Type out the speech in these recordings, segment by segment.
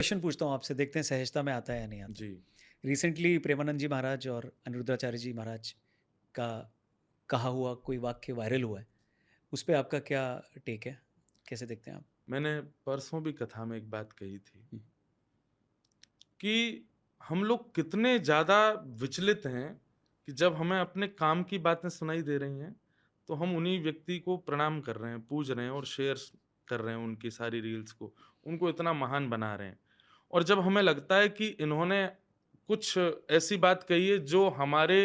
Question पूछता हूँ आपसे, देखते हैं सहजता में आता है या नहीं आता। जी। रिसेंटली प्रेमानंद जी महाराज और अनिरुद्धाचार्य जी महाराज का कहा हुआ कोई वाक्य वायरल हुआ है। उस पे आपका क्या टेक है? कैसे देखते हैं आप? मैंने परसों भी कथा में एक बात कही थी हुँ, कि हम लोग कितने ज़्यादा विचलित हैं कि जब हमें अपने काम की बातें सुनाई दे रही हैं, तो हम उन्हीं व्यक्ति को प्रणाम कर रहे हैं, पूज रहे हैं और शेयर्स कर रहे हैं उनकी सारी रील्स को, उनको इतना महान बना रहे हैं। और जब हमें लगता है कि इन्होंने कुछ ऐसी बात कही है जो हमारे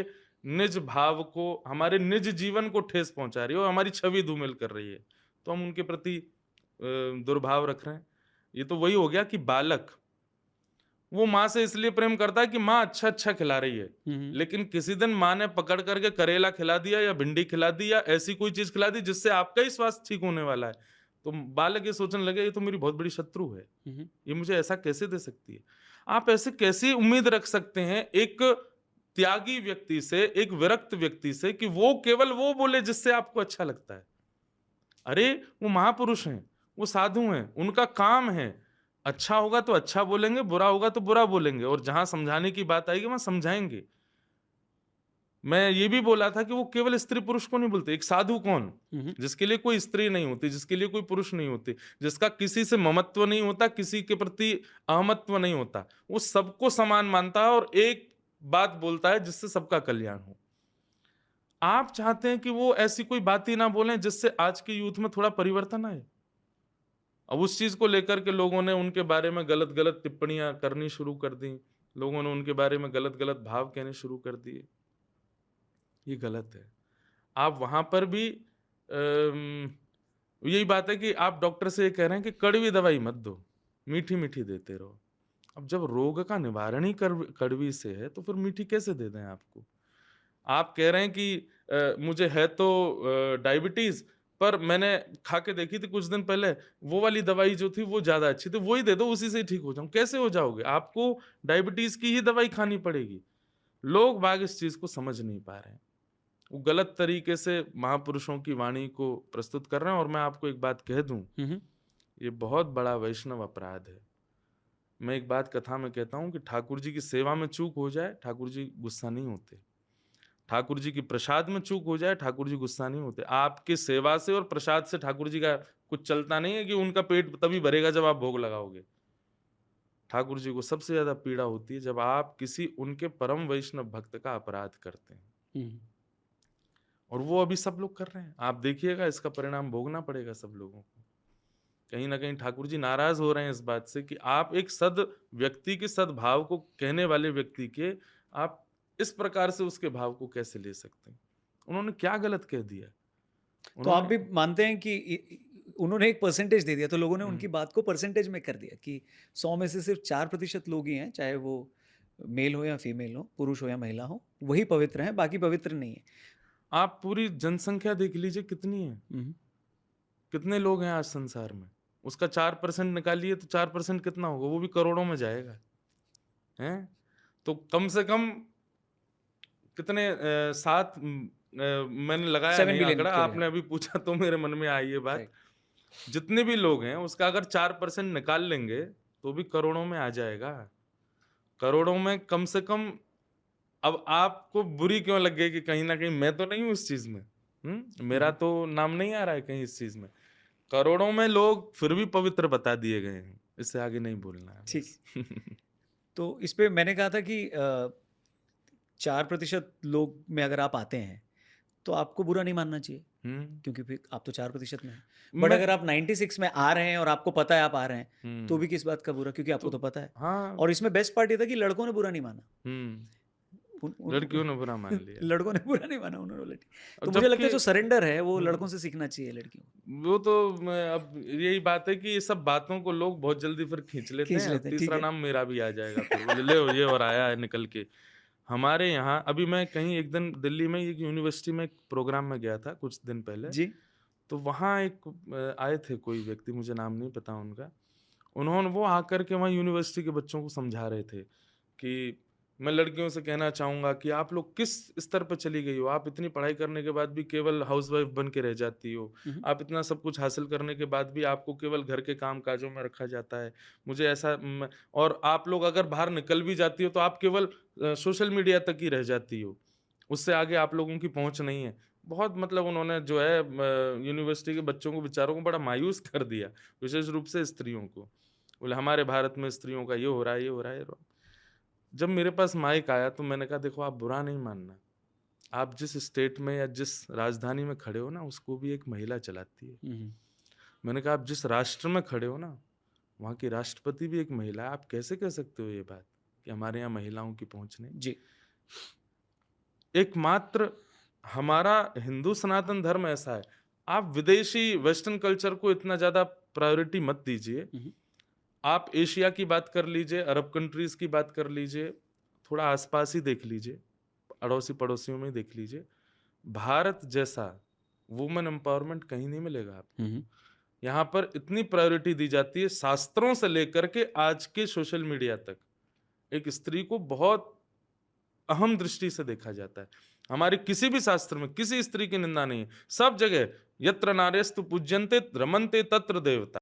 निज भाव को, हमारे निज जीवन को ठेस पहुँचा रही है और हमारी छवि धूमिल कर रही है, तो हम उनके प्रति दुर्भाव रख रहे हैं। ये तो वही हो गया कि बालक वो माँ से इसलिए प्रेम करता है कि माँ अच्छा-अच्छा खिला रही है। हुँ, हुँ, लेकिन किसी दिन माँ ने पकड़ कर के करेला खिला दिया या भिंडी खिला दी या ऐसी कोई चीज़ खिला दी जिससे आपका ही स्वास्थ्य ठीक होने वाला है। तो बालक ये सोचने लगे ये तो मेरी बहुत बड़ी शत्रु है। हुँ, हुँ, ये मुझे ऐसा कैसे दे सकती है? आप ऐसे कैसे उम्मीद रख सकते हैं एक त्यागी व्यक्ति से, एक विरक्त व्यक्ति से कि वो केवल वो बोले जिससे आपको अच्छा लगता है। अरे! वो महापुरुष हैं, वो साधु हैं, उनका काम है। अच्छा होगा तो अच्छा बोलेंगे, बुरा होगा तो बुरा बोलेंगे और जहाँ समझाने की बात आएगी वहाँ समझाएँगे। मैं ये भी बोला था कि वो केवल स्त्री-पुरुष को नहीं बोलते, एक साधु कौन? हुँ, हुँ। जिसके लिए कोई स्त्री नहीं होती, जिसके लिए कोई पुरुष नहीं होते, जिसका किसी से ममत्व नहीं होता, किसी के प्रति अहमत्व नहीं होता। वो सबको समान मानता है और एक बात बोलता है जिससे सबका कल्याण हो। आप चाहते हैं कि वो ऐसी कोई बात ही ना बोलें जिससे आज के यूथ में थोड़ा परिवर्तन आए। अब उस चीज़ को लेकर के लोगों ने उनके बारे में गलत-गलत टिप्पणियाँ करनी शुरू कर दी। लोगों ने उनके बारे में गलत-गलत भाव कहने शुरू कर दिए। ये गलत है। आप वहाँ पर भी यही बात है कि आप डॉक्टर से ये कह रहे हैं कि कड़वी दवाई मत दो, मीठी-मीठी देते रहो। अब जब रोग का निवारण ही कड़वी से है, तो फिर मीठी कैसे दे दें आपको? आप कह रहे हैं कि मुझे है तो डायबिटीज़ पर मैंने खा के देखी थी कुछ दिन पहले, वो वाली दवाई जो थी वो ज़्यादा अच्छी थी, वही दे दो उसी से ही ठीक हो जाऊँ। कैसे हो जाओगे? आपको डायबिटीज़ की ही दवाई खानी पड़ेगी। लोग बाग इस चीज़ को समझ नहीं पा रहे हैं। वो गलत तरीके से महापुरुषों की वाणी को प्रस्तुत कर रहे हैं और मैं आपको एक बात कह दूँ, हुँ, हुँ। ये बहुत बड़ा वैष्णव अपराध है। मैं एक बात कथा में कहता हूँ कि ठाकुर जी की सेवा में चूक हो जाए, ठाकुर जी गुस्सा नहीं होते। ठाकुर जी की प्रसाद में चूक हो जाए, ठाकुर जी गुस्सा नहीं होते। आपकी सेवा से और प्रसाद से ठाकुर जी का कुछ चलता नहीं है कि उनका पेट तभी भरेगा जब आप भोग लगाओगे। ठाकुर जी को सबसे ज़्यादा पीड़ा होती है जब आप किसी उनके परम वैष्णव भक्त का अपराध करते हैं। हुँ, और वो अभी सब लोग कर रहे हैं। आप देखिएगा इसका परिणाम भोगना पड़ेगा सब लोगों को। कहीं न कहीं ठाकुर जी नाराज़ हो रहे हैं इस बात से कि आप एक व्यक्ति के सद्भाव को कहने वाले व्यक्ति के आप इस प्रकार से उसके भाव को कैसे ले सकते हैं? उन्होंने क्या गलत कह दिया? तो आप उन्होंने भी मानते हैं कि उन्होंने एक परसेंटेज दे दिया, तो लोगों ने हुँ, उनकी बात को परसेंटेज में कर दिया कि 100 में से सिर्फ 4% लोग ही हैं, चाहे वो मेल हो या फीमेल हो, पुरुष हो या महिला हो, वही पवित्र हैं, बाकी पवित्र नहीं है। आप पूरी जनसंख्या देख लीजिए कितनी है? हुँ, हुँ। कितने लोग हैं आज संसार में? उसका 4% निकालिए तो 4% कितना होगा? वो भी करोड़ों में जाएगा, हैं? तो कम से कम कितने 7 मैंने लगाया 7 नहीं बिलियन आंकड़ा, के आपने अभी पूछा तो मेरे मन में आई ये बात। राइट। जितने भी लोग हैं, उसका अगर 4% निकाल लेंगे, तो भी करोड़ों में आ जाएगा। करोड़ों में कम से कम अब आपको बुरी क्यों लग गई कि कहीं न कहीं मैं तो नहीं हूँ इस चीज़ में, हुँ? हुँ, मेरा हुँ। तो नाम नहीं आ रहा है कहीं इस चीज़ में। करोड़ों में लोग फिर भी पवित्र बता दिए गए हैं। इससे आगे नहीं बोलना है ठीक है। बस। तो इस पे मैंने कहा था कि 4% लोग में अगर आप आते हैं, तो आपको बुरा नहीं मानना चाहिए, हुँ, क्योंकि फिर आप तो 4% में हैं। बट मैं अगर आप 96 में आ रहे हैं और आपको पता है आप आ रहे हैं, तो हुँ, भी किस बात का बुरा? क्योंकि आपको तो तो पता है। हाँ, और इसमें बेस्ट पार्ट ये था कि लड़कों ने बुरा नहीं माना। हुँ, उन उन लड़कियों ने बुरा मान लिया। लड़कों ने बुरा नहीं माना, उन्होंने बोला ठीक। तो मुझे लगता जबकि है जो सरेंडर है, वो हुँ। लड़कों से सीखना चाहिए लड़कियों को। वो तो मैं अब यही बात है कि ये सब बातों को लोग बहुत जल्दी फिर खींच लेते खींच हैं। लेते हैं, ठीक तीसरा है। नाम मेरा भी आ जाएगा फिर बोले ले ये और आया है निकल के। हमारे यहाँ अभी मैं कहीं एक दिन दिल्ली में एक यूनिवर्सिटी में एक प्रोग्राम में गया था कुछ दिन पहले। जी। तो वहाँ एक आए थे कोई व्यक्ति मुझे नाम नहीं पता उनका। उन्होंने वो आकर के वहाँ यूनिवर्सिटी के बच्चों को समझा रहे थे कि मैं लड़कियों से कहना चाहूँगा कि आप लोग किस स्तर पे चली गई हो? आप इतनी पढ़ाई करने के बाद भी केवल हाउसवाइफ़ बन के रह जाती हो। हुँ, हुँ। आप इतना सब कुछ हासिल करने के बाद भी आपको केवल घर के काम-काजों में रखा जाता है। मुझे ऐसा और आप लोग अगर बाहर निकल भी जाती हो तो आप केवल सोशल मीडिया तक ही रह जाती हो। उससे आगे आप लोगों की पहुँच नहीं है। बहुत मतलब उन्होंने जो है यूनिवर्सिटी के बच्चों को बेचारों को बड़ा मायूस कर दिया, विशेष रूप से स्त्रियों को। बोले हमारे भारत में स्त्रियों का ये हो रहा है, ये हो रहा है। जब मेरे पास माइक आया तो मैंने कहा देखो आप बुरा नहीं मानना। आप जिस स्टेट में या जिस राजधानी में खड़े हो ना उसको भी एक महिला चलाती है। हुँ, हुँ। मैंने कहा आप जिस राष्ट्र में खड़े हो ना, वहाँ की राष्ट्रपति भी एक महिला है। आप कैसे कह सकते हो ये बात कि हमारे यहाँ महिलाओं की पहुँच नहीं? जी। एकमात्र हमारा हिंदू सनातन धर्म ऐसा है। आप विदेशी वेस्टर्न कल्चर को इतना ज़्यादा प्रायोरिटी मत दीजिए। हुँ, हुँ। आप एशिया की बात कर लीजिए, अरब कंट्रीज़ की बात कर लीजिए, थोड़ा आस-पास ही देख लीजिए, अड़ोसी-पड़ोसियों में ही देख लीजिए। भारत जैसा वुमेन एम्पावरमेंट कहीं नहीं मिलेगा आपको। हुँ, हुँ। यहाँ पर इतनी प्रायोरिटी दी जाती है शास्त्रों से लेकर के आज के सोशल मीडिया तक। एक स्त्री को बहुत अहम दृष्टि से देखा जाता है। हमारे किसी भी शास्त्र में किसी स्त्री की निंदा नहीं है। सब जगह यत्र नार्यस्तु पूज्यन्ते रमन्ते तत्र देवता।